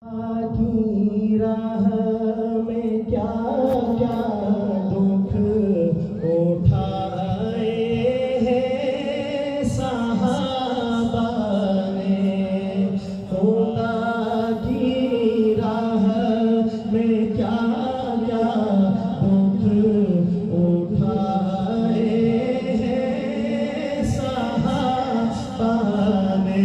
کی راہ میں کیا کیا دکھ اٹھائے ہیں صحابہ نے، خدا کی راہ میں کیا کیا دکھ اٹھائے ہیں صحابہ نے،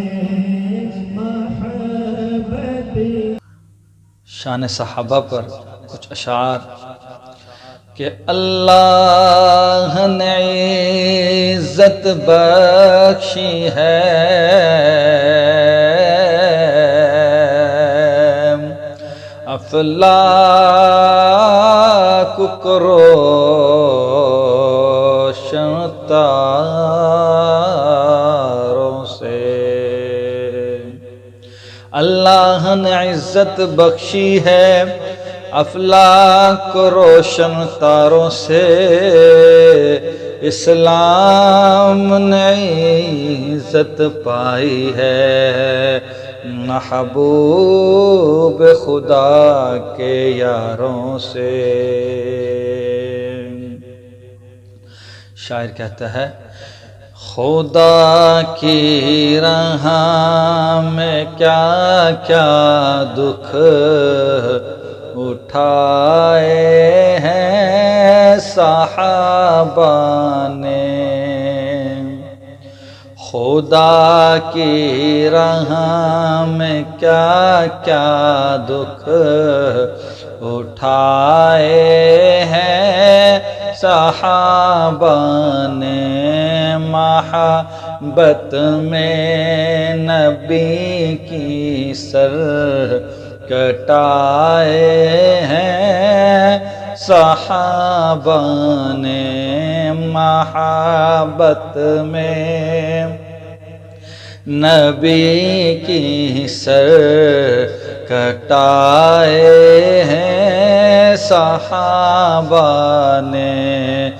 شان صحابہ پر کچھ اشعار کہ اللہ نے عزت بخشی ہے، افلاک کو روشن تاروں سے، اللہ نے عزت بخشی ہے افلاک کو روشن تاروں سے، اسلام نے عزت پائی ہے محبوب خدا کے یاروں سے۔ شاعر کہتا ہے خدا کی راہ میں کیا کیا دکھ اٹھائے ہیں صحابہ نے، خدا کی راہ میں کیا کیا دکھ اٹھائے ہیں صحابہ نے، محبت میں نبی کی سر کٹائے ہیں صحابہ نے، محبت میں نبی کی سر کٹائے ہیں صحابہ نے،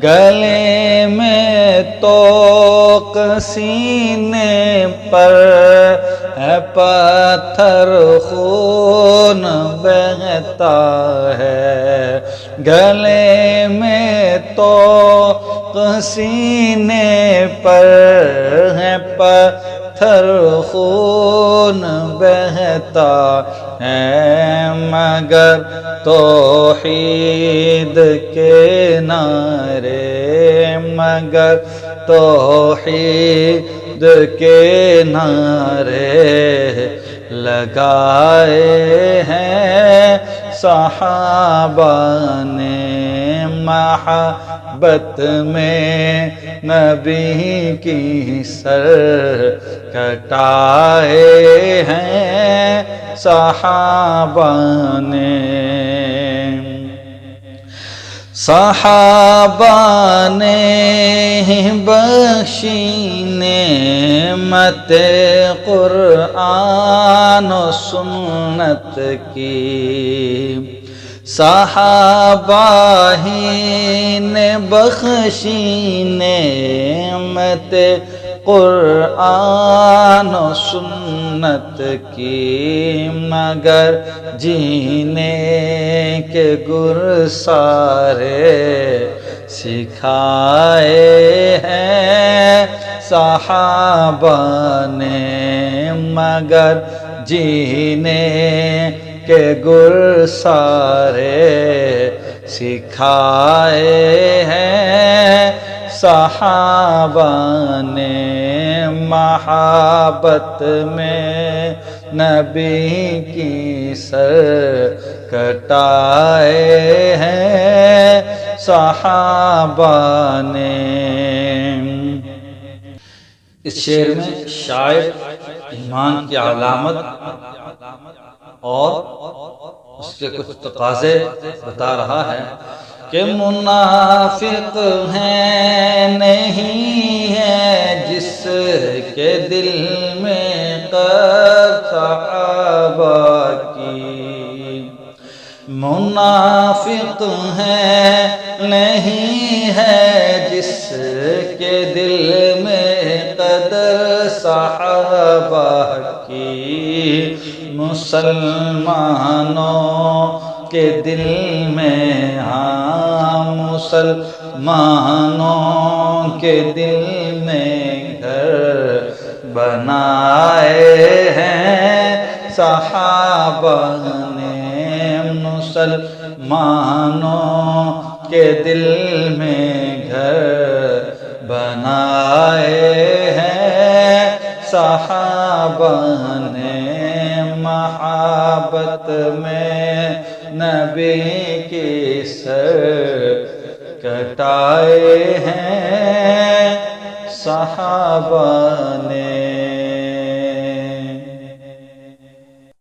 گلے میں توق سینے پر ہے پتھر خون بہتا ہے، گلے میں توق سینے پر ہے پتھر خون بہتا ہے، مگر توحید کے نعرے، مگر توحید کے نعرے لگائے ہیں صحابہ نے، محبت میں نبی کی سر کٹائے ہیں صحابہ نے، صحابہ نے بخشی نعمت قرآن و سنت کی، صحابہ ہی نے بخشی نعمت قرآن و سنت کی، مگر جینے کے گر سارے سکھائے ہیں صحابہ نے، مگر جینے کے گر سارے سکھائے ہیں صحابہ نے، محبت میں نبی کی سر کٹائے ہیں صحابہ نے۔ اس شعر میں شاعر ایمان کی علامت اور اس کے کچھ تقاضے بتا رہا ہے کہ منافق ہے نہیں ہے جس کے دل میں قد صحابہ کی، منافق ہے نہیں ہے جس کے دل میں قدر صحابہ کی، مسلمانوں کے دل میں، ہاں مسلمانوں کے دل میں گھر بنائے ہیں صحابہ نے، مسلمانوں کے دل میں گھر بنائے ہیں صحابہ نے، محبت میں نبی کی سر کٹائے ہیں صحابہ نے۔